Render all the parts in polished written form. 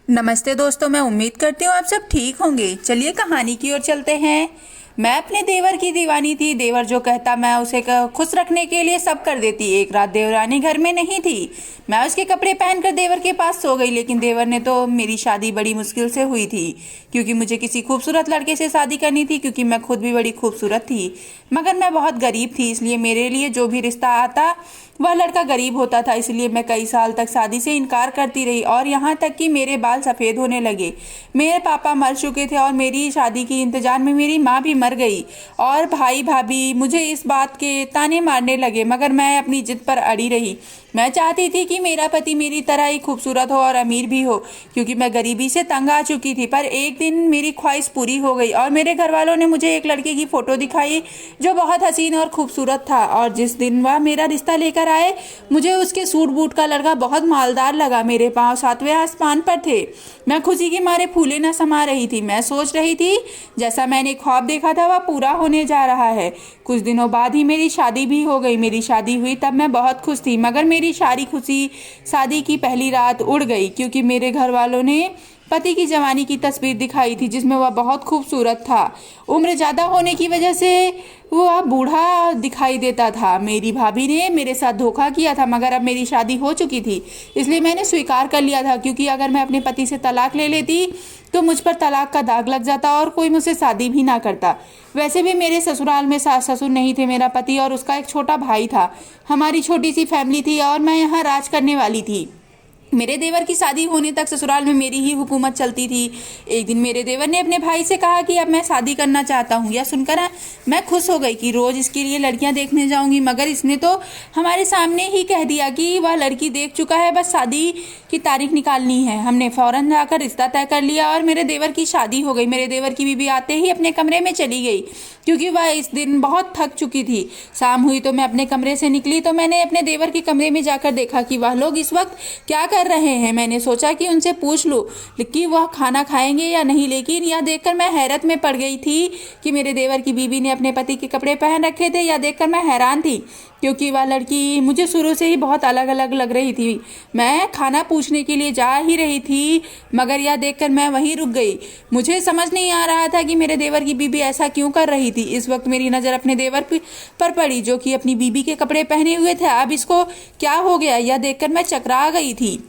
नमस्ते दोस्तों, मैं उम्मीद करती हूँ आप सब ठीक होंगे। चलिए कहानी की ओर चलते हैं। मैं अपने देवर की दीवानी थी। देवर जो कहता मैं उसे खुश रखने के लिए सब कर देती। एक रात देवरानी घर में नहीं थी। मैं उसके कपड़े पहनकर देवर के पास सो गई, लेकिन देवर ने तो मेरी शादी बड़ी मुश्किल से हुई थी, क्योंकि मुझे किसी खूबसूरत लड़के से शादी करनी थी, क्योंकि मैं खुद भी बड़ी खूबसूरत थी। मगर मैं बहुत गरीब थी, इसलिए मेरे लिए जो भी रिश्ता आता वह लड़का गरीब होता था। इसलिए मैं कई साल तक शादी से इनकार करती रही, और यहाँ तक कि मेरे बाल सफ़ेद होने लगे। मेरे पापा मर चुके थे और मेरी शादी के इंतजार में मेरी माँ भी मर गई, और भाई भाभी मुझे इस बात के ताने मारने लगे। मगर मैं अपनी जिद पर अड़ी रही। मैं चाहती थी कि मेरा पति मेरी तरह ही खूबसूरत हो और अमीर भी हो, क्योंकि मैं गरीबी से तंग आ चुकी थी। पर एक दिन मेरी ख्वाहिश पूरी हो गई, और मेरे घर वालों ने मुझे एक लड़के की फ़ोटो दिखाई जो बहुत हसीन और खूबसूरत था। और जिस दिन वह मेरा रिश्ता लेकर आए, मुझे उसके सूट बूट का लड़का बहुत मालदार लगा। मेरे पाँव सातवें आसमान पर थे। मैं खुशी के मारे फूले न समा रही थी। मैं सोच रही थी जैसा मैंने ख्वाब देखा था वह पूरा होने जा रहा है। कुछ दिनों बाद ही मेरी शादी भी हो गई। मेरी शादी हुई तब मैं बहुत खुश थी, मगर मेरी सारी खुशी शादी की पहली रात उड़ गई, क्योंकि मेरे घर वालों ने पति की जवानी की तस्वीर दिखाई थी, जिसमें वह बहुत खूबसूरत था। उम्र ज़्यादा होने की वजह से वह बूढ़ा दिखाई देता था। मेरी भाभी ने मेरे साथ धोखा किया था, मगर अब मेरी शादी हो चुकी थी, इसलिए मैंने स्वीकार कर लिया था, क्योंकि अगर मैं अपने पति से तलाक ले लेती तो मुझ पर तलाक का दाग लग जाता और कोई मुझसे शादी भी ना करता। वैसे भी मेरे ससुराल में सास ससुर नहीं थे। मेरा पति और उसका एक छोटा भाई था। हमारी छोटी सी फैमिली थी, और मैं यहाँ राज करने वाली थी। मेरे देवर की शादी होने तक ससुराल में मेरी ही हुकूमत चलती थी। एक दिन मेरे देवर ने अपने भाई से कहा कि अब मैं शादी करना चाहता हूँ। यह सुनकर मैं खुश हो गई कि रोज़ इसके लिए लड़कियाँ देखने जाऊँगी, मगर इसने तो हमारे सामने ही कह दिया कि वह लड़की देख चुका है, बस शादी की तारीख निकालनी है। हमने फ़ौरन जाकर रिश्ता तय कर लिया और मेरे देवर की शादी हो गई। मेरे देवर की बीवी आते ही अपने कमरे में चली गई, क्योंकि वह इस दिन बहुत थक चुकी थी। शाम हुई तो मैं अपने कमरे से निकली तो मैंने अपने देवर के कमरे में जाकर देखा कि वह लोग इस वक्त क्या कर रहे हैं। मैंने सोचा कि उनसे पूछ लूं कि वह खाना खाएंगे या नहीं, लेकिन यह देखकर मैं हैरत में पड़ गई थी कि मेरे देवर की बीवी ने अपने पति के कपड़े पहन रखे थे। यह देखकर मैं हैरान थी, क्योंकि वह लड़की मुझे शुरू से ही बहुत अलग अलग लग रही थी। मैं खाना पूछने के लिए जा ही रही थी, मगर यह देखकर मैं वहीं रुक गई। मुझे समझ नहीं आ रहा था कि मेरे देवर की बीवी ऐसा क्यों कर रही थी। इस वक्त मेरी नज़र अपने देवर पर पड़ी, जो कि अपनी बीवी के कपड़े पहने हुए थे। अब इसको क्या हो गया, यह देखकर मैं चकरा गई थी।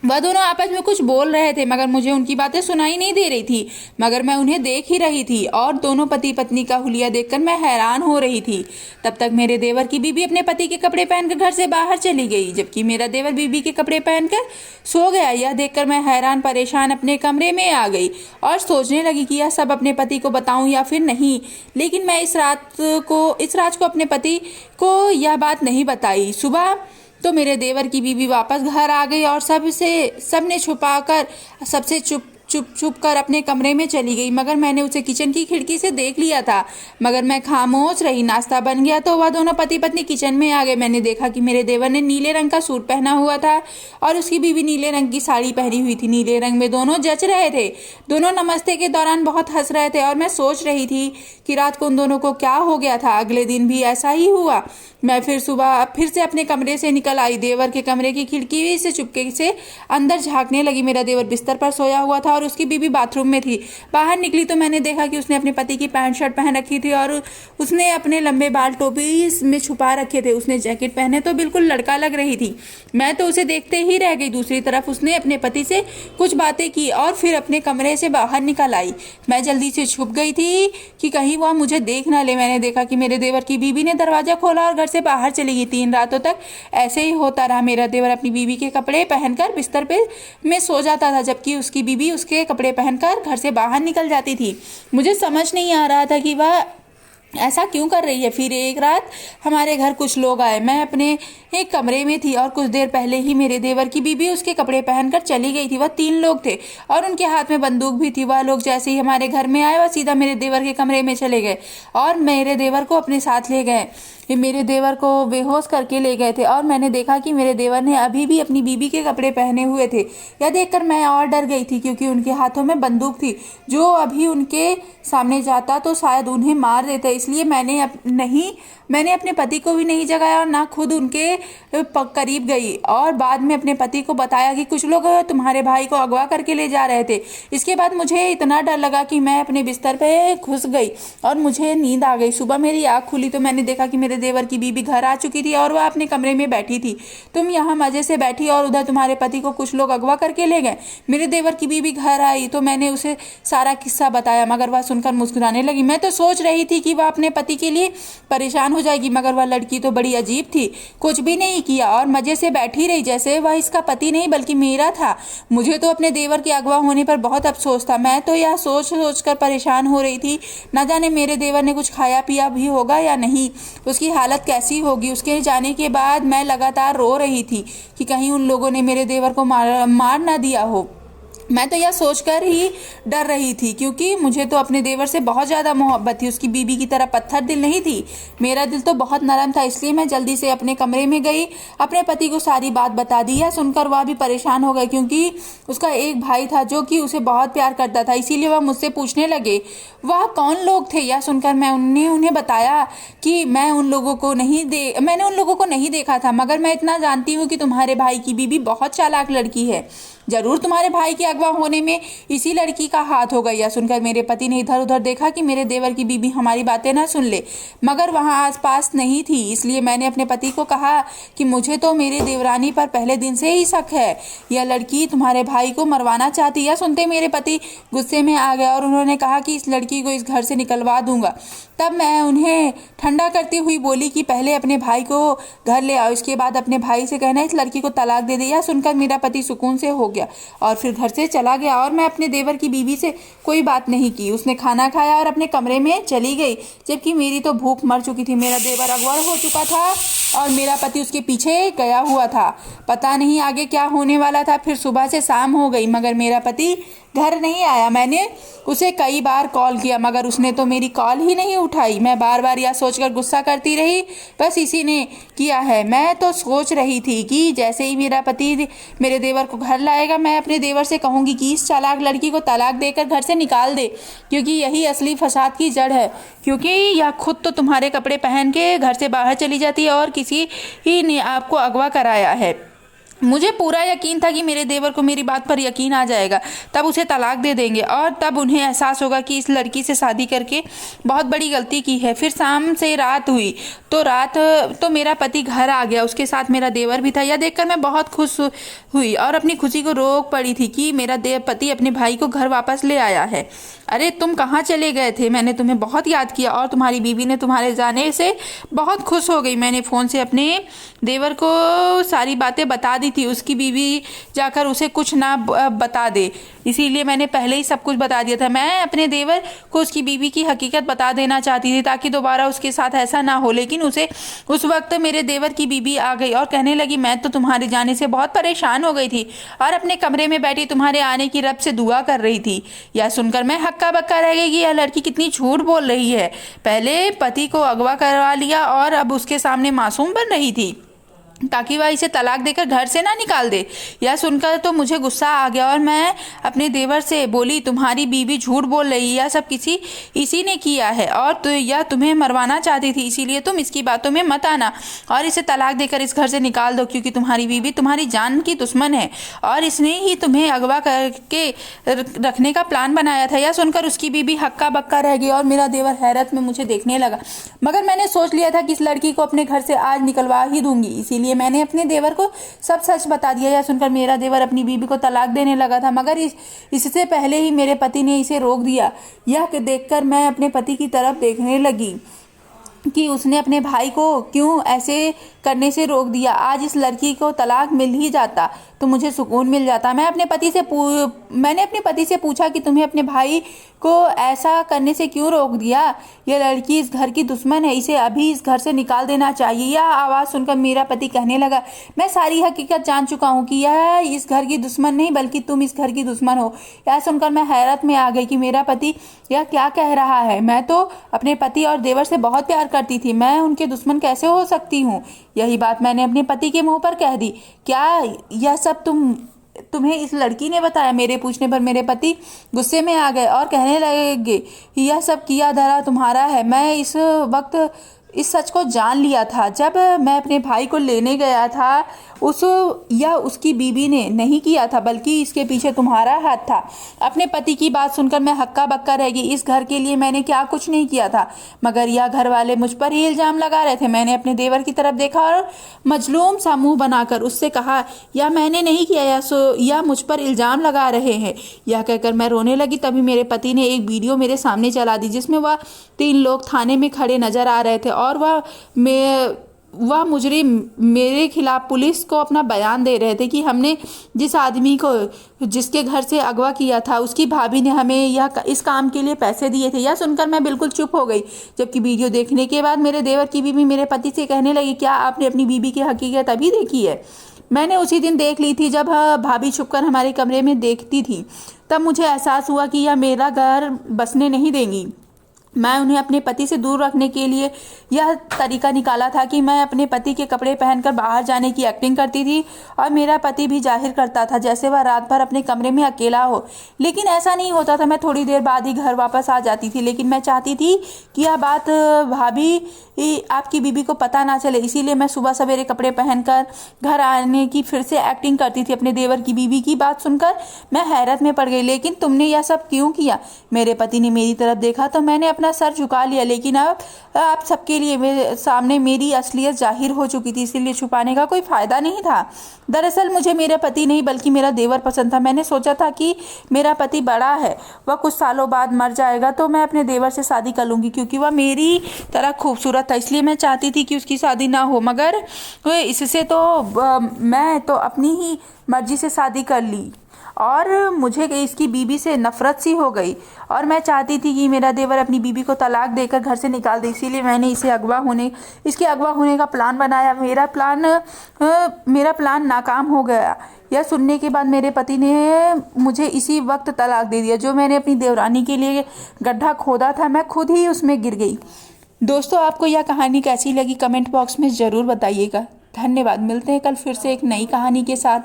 वह दोनों आपस में कुछ बोल रहे थे, मगर मुझे उनकी बातें सुनाई नहीं दे रही थी, मगर मैं उन्हें देख ही रही थी, और दोनों पति पत्नी का हुलिया देखकर मैं हैरान हो रही थी। तब तक मेरे देवर की बीवी अपने पति के कपड़े पहनकर घर से बाहर चली गई, जबकि मेरा देवर बीवी के कपड़े पहनकर सो गया। यह देखकर मैं हैरान परेशान अपने कमरे में आ गई और सोचने लगी कि यह सब अपने पति को बताऊं या फिर नहीं। लेकिन मैं इस राज को अपने पति को यह बात नहीं बताई। सुबह तो मेरे देवर की बीवी वापस घर आ गई और सबने छुपाकर सबसे चुप कर अपने कमरे में चली गई, मगर मैंने उसे किचन की खिड़की से देख लिया था। मगर मैं खामोश रही। नाश्ता बन गया तो वह दोनों पति पत्नी किचन में आ गए। मैंने देखा कि मेरे देवर ने नीले रंग का सूट पहना हुआ था और उसकी बीवी नीले रंग की साड़ी पहनी हुई थी। नीले रंग में दोनों जच रहे थे। दोनों नमस्ते के दौरान बहुत हंस रहे थे, और मैं सोच रही थी कि रात को उन दोनों को क्या हो गया था। अगले दिन भी ऐसा ही हुआ। मैं सुबह फिर से अपने कमरे से निकल आई। देवर के कमरे की खिड़की से चुपके से अंदर झांकने लगी। मेरा देवर बिस्तर पर सोया हुआ था और उसकी बीवी बाथरूम में थी। बाहर निकली तो मैंने देखा कि उसने अपने पति की पैंट शर्ट पहन रखी थी और उसने अपने लंबे बाल टोपी में छुपा रखे थे। उसने जैकेट पहने तो बिल्कुल लड़का लग रही थी। मैं तो उसे देखते ही रह गई। दूसरी तरफ उसने अपने पति से कुछ बातें की और फिर अपने कमरे से बाहर निकल आई। मैं जल्दी से छुप गई थी कि कहीं वह मुझे देख ना ले। मैंने देखा कि मेरे देवर की बीवी ने दरवाजा खोला और घर से बाहर चली गई। 3 रातों तक ऐसे ही होता रहा। मेरा देवर अपनी बीवी के कपड़े पहनकर बिस्तर पे में सो जाता था, जबकि उसकी बीवी उसके कपड़े पहनकर घर से बाहर निकल जाती थी। मुझे समझ नहीं आ रहा था कि वह ऐसा क्यों कर रही है। फिर एक रात हमारे घर कुछ लोग आए। मैं अपने एक कमरे में थी और कुछ देर पहले ही मेरे देवर की बीवी उसके कपड़े पहनकर चली गई थी। वह 3 लोग थे और उनके हाथ में बंदूक भी थी। वह लोग जैसे ही हमारे घर में आए, वह सीधा मेरे देवर के कमरे में चले गए और मेरे देवर को अपने साथ ले गए। मेरे देवर को बेहोश करके ले गए थे, और मैंने देखा कि मेरे देवर ने अभी भी अपनी बीवी के कपड़े पहने हुए थे। यह देखकर मैं और डर गई थी, क्योंकि उनके हाथों में बंदूक थी। जो अभी उनके सामने जाता तो शायद उन्हें मार देते। इसलिए इसलिए मैंने अपने पति को भी नहीं जगाया और ना खुद उनके करीब गई। और बाद में अपने पति को बताया कि कुछ लोग तुम्हारे भाई को अगवा करके ले जा रहे थे। इसके बाद मुझे इतना डर लगा कि मैं अपने बिस्तर पे घुस गई और मुझे नींद आ गई। सुबह मेरी आँख खुली तो मैंने देखा कि मेरे देवर की बीवी घर आ चुकी थी और वह अपने कमरे में बैठी थी। तुम यहाँ मजे से बैठी और उधर तुम्हारे पति को कुछ लोग अगवा करके ले गए। मेरे देवर की बीवी घर आई तो मैंने उसे सारा किस्सा बताया, मगर वह सुनकर मुस्कुराने लगी। मैं तो सोच रही थी कि वह अपने पति के लिए परेशान हो जाएगी, मगर वह लड़की तो बड़ी अजीब थी, कुछ भी नहीं किया और मजे से बैठी रही जैसे वह इसका पति नहीं बल्कि मेरा था। मुझे तो अपने देवर के अगवा होने पर बहुत अफसोस था। मैं तो यह सोच कर परेशान हो रही थी, न जाने मेरे देवर ने कुछ खाया पिया भी होगा या नहीं, उसकी हालत कैसी होगी। उसके जाने के बाद मैं लगातार रो रही थी कि कहीं उन लोगों ने मेरे देवर को मार ना दिया हो। मैं तो यह सोचकर ही डर रही थी, क्योंकि मुझे तो अपने देवर से बहुत ज़्यादा मोहब्बत थी। उसकी बीबी की तरह पत्थर दिल नहीं थी, मेरा दिल तो बहुत नरम था। इसलिए मैं जल्दी से अपने कमरे में गई, अपने पति को सारी बात बता दी। यह सुनकर वह भी परेशान हो गए, क्योंकि उसका एक भाई था जो कि उसे बहुत प्यार करता था। इसीलिए वह मुझसे पूछने लगे वह कौन लोग थे। यह सुनकर मैं उन्हें बताया कि मैंने उन लोगों को नहीं देखा था, मगर मैं इतना जानती हूँ कि तुम्हारे भाई की बीबी बहुत चालाक लड़की है। जरूर तुम्हारे भाई के अगवा होने में इसी लड़की का हाथ होगा। यह सुनकर मेरे पति ने इधर उधर देखा कि मेरे देवर की बीबी हमारी बातें ना सुन ले, मगर वहां आसपास नहीं थी। इसलिए मैंने अपने पति को कहा कि मुझे तो मेरे देवरानी पर पहले दिन से ही शक है, यह लड़की तुम्हारे भाई को मरवाना चाहती। यह सुनते मेरे पति गुस्से में आ गया और उन्होंने कहा कि इस लड़की को इस घर से निकलवा दूंगा। तब मैं उन्हें ठंडा करती हुई बोली कि पहले अपने भाई को घर ले आओ, इसके बाद अपने भाई से कहना इस लड़की को तलाक दे दे। यह सुनकर मेरा पति सुकून से हो गया और फिर घर से चला गया और मैं अपने देवर की बीवी से कोई बात नहीं की। उसने खाना खाया और अपने कमरे में चली गई, जबकि मेरी तो भूख मर चुकी थी। मेरा देवर अगवा हो चुका था और मेरा पति उसके पीछे गया हुआ था। पता नहीं आगे क्या होने वाला था। फिर सुबह से शाम हो गई, मगर मेरा पति घर नहीं आया। मैंने उसे कई बार कॉल किया, मगर उसने तो मेरी कॉल ही नहीं उठाई। मैं बार बार यह सोचकर गुस्सा करती रही, बस इसी ने किया है। मैं तो सोच रही थी कि जैसे ही मेरा पति मेरे देवर को घर लाएगा, मैं अपने देवर से कहूँगी कि इस चालाक लड़की को तलाक देकर घर से निकाल दे, क्योंकि यही असली फसाद की जड़ है। क्योंकि यह खुद तो तुम्हारे कपड़े पहन के घर से बाहर चली जाती है और किसी ही ने आपको अगवा कराया है। मुझे पूरा यकीन था कि मेरे देवर को मेरी बात पर यकीन आ जाएगा, तब उसे तलाक दे देंगे और तब उन्हें एहसास होगा कि इस लड़की से शादी करके बहुत बड़ी गलती की है। फिर शाम से रात हुई तो मेरा पति घर आ गया, उसके साथ मेरा देवर भी था। यह देखकर मैं बहुत खुश हुई और अपनी खुशी को रोक पड़ी थी कि मेरा पति अपने भाई को घर वापस ले आया है। अरे तुम कहाँ चले गए थे? मैंने तुम्हें बहुत याद किया और तुम्हारी बीवी ने तुम्हारे जाने से बहुत खुश हो गई। मैंने फ़ोन से अपने देवर को सारी बातें बता दी थी, उसकी बीवी जाकर उसे कुछ ना बता दे, इसीलिए मैंने पहले ही सब कुछ बता दिया था। मैं अपने देवर को उसकी बीवी की हकीकत बता देना चाहती थी ताकि दोबारा उसके साथ ऐसा ना हो, लेकिन उस वक्त मेरे देवर की बीवी आ गई और कहने लगी मैं तो तुम्हारे जाने से बहुत परेशान हो गई थी और अपने कमरे में बैठी तुम्हारे आने की रब से दुआ कर रही थी। यह सुनकर मैं हक्का बक्का रह गई कि यह लड़की कितनी झूठ बोल रही है। पहले पति को अगवा करवा लिया और अब उसके सामने मासूम बन रही थी ताकि वह इसे तलाक देकर घर से ना निकाल दे। यह सुनकर तो मुझे गुस्सा आ गया और मैं अपने देवर से बोली तुम्हारी बीवी झूठ बोल रही है, यह सब इसी ने किया है और तो यह तुम्हें मरवाना चाहती थी, इसीलिए तुम इसकी बातों में मत आना और इसे तलाक देकर इस घर से निकाल दो, क्योंकि तुम्हारी बीवी तुम्हारी जान की दुश्मन है और इसने ही तुम्हें अगवा करके रखने का प्लान बनाया था। यह सुनकर उसकी बीवी हक्का बक्का रह गई और मेरा देवर हैरत में मुझे देखने लगा, मगर मैंने सोच लिया था कि इस लड़की को अपने घर से आज निकलवा ही दूंगी, इसीलिए मैंने अपने देवर को सब सच बता दिया। यह सुनकर मेरा देवर अपनी बीवी को तलाक देने लगा था, मगर इससे पहले ही मेरे पति ने इसे रोक दिया। यह देखकर मैं अपने पति की तरफ देखने लगी कि उसने अपने भाई को क्यों ऐसे करने से रोक दिया। आज इस लड़की को तलाक मिल ही जाता तो मुझे सुकून मिल जाता। मैंने अपने पति से पूछा कि तुम्हें अपने भाई को ऐसा करने से क्यों रोक दिया? यह लड़की इस घर की दुश्मन है, इसे अभी इस घर से निकाल देना चाहिए। यह आवाज़ सुनकर मेरा पति कहने लगा मैं सारी हकीकत जान चुका हूँ कि यह इस घर की दुश्मन नहीं बल्कि तुम इस घर की दुश्मन हो। यह सुनकर मैं हैरत में आ गई कि मेरा पति यह क्या कह रहा है। मैं तो अपने पति और देवर से बहुत प्यार करती थी, मैं उनके दुश्मन कैसे हो सकती हूँ? यही बात मैंने अपने पति के मुंह पर कह दी। क्या यह सब तुम तुम्हें इस लड़की ने बताया? मेरे पूछने पर मेरे पति गुस्से में आ गए और कहने लगे, यह सब किया धरा तुम्हारा है। मैं इस वक्त इस सच को जान लिया था। जब मैं अपने भाई को लेने गया था, उस या उसकी बीवी ने नहीं किया था, बल्कि इसके पीछे तुम्हारा हाथ था। अपने पति की बात सुनकर मैं हक्का बक्का रह गई। इस घर के लिए मैंने क्या कुछ नहीं किया था, मगर यह घर वाले मुझ पर ही इल्जाम लगा रहे थे। मैंने अपने देवर की तरफ देखा और मजलूम सा मुंह बनाकर उससे कहा, या मैंने नहीं किया, या मुझ पर इल्जाम लगा रहे हैं। यह कहकर मैं रोने लगी। तभी मेरे पति ने एक वीडियो मेरे सामने चला दी, जिसमें वह 3 लोग थाने में खड़े नजर आ रहे थे और वह मुजरिम मेरे खिलाफ पुलिस को अपना बयान दे रहे थे कि हमने जिस आदमी को जिसके घर से अगवा किया था, उसकी भाभी ने हमें इस काम के लिए पैसे दिए थे। यह सुनकर मैं बिल्कुल चुप हो गई। जबकि वीडियो देखने के बाद मेरे देवर की बीवी मेरे पति से कहने लगी, क्या आपने अपनी बीवी की हकीकत अभी देखी है? मैंने उसी दिन देख ली थी, जब भाभी छुपकर हमारे कमरे में देखती थी। तब मुझे एहसास हुआ कि यह मेरा घर बसने नहीं देंगी। मैं उन्हें अपने पति से दूर रखने के लिए यह तरीका निकाला था कि मैं अपने पति के कपड़े पहनकर बाहर जाने की एक्टिंग करती थी और मेरा पति भी जाहिर करता था जैसे वह रात भर अपने कमरे में अकेला हो। लेकिन ऐसा नहीं होता था। मैं थोड़ी देर बाद ही घर वापस आ जाती थी। लेकिन मैं चाहती थी कि यह बात भाभी आपकी बीबी को पता ना चले, इसीलिए मैं सुबह सवेरे कपड़े पहनकर घर आने की फिर से एक्टिंग करती थी। अपने देवर की बीवी की बात सुनकर मैं हैरत में पड़ गई। लेकिन तुमने यह सब क्यों किया? मेरे पति ने मेरी तरफ देखा तो मैंने अपना सर झुका लिया। लेकिन अब आप सबके लिए मेरे सामने मेरी असलियत जाहिर हो चुकी थी, इसीलिए छुपाने का कोई फायदा नहीं था। दरअसल मुझे मेरा पति नहीं बल्कि मेरा देवर पसंद था। मैंने सोचा था कि मेरा पति बड़ा है, वह कुछ सालों बाद मर जाएगा तो मैं अपने देवर से शादी कर लूंगी, क्योंकि वह मेरी तरह खूबसूरत था। इसलिए मैं चाहती थी कि उसकी शादी ना हो, मगर इससे तो मैं तो अपनी ही मर्जी से शादी कर ली और मुझे इसकी बीवी से नफरत सी हो गई और मैं चाहती थी कि मेरा देवर अपनी बीवी को तलाक देकर घर से निकाल दे। इसीलिए मैंने इसके अगवा होने का प्लान बनाया। मेरा प्लान नाकाम हो गया। यह सुनने के बाद मेरे पति ने मुझे इसी वक्त तलाक दे दिया। जो मैंने अपनी देवरानी के लिए गड्ढा खोदा था, मैं खुद ही उसमें गिर गई। दोस्तों, आपको यह कहानी कैसी लगी कमेंट बॉक्स में ज़रूर बताइएगा। धन्यवाद। मिलते हैं कल फिर से एक नई कहानी के साथ।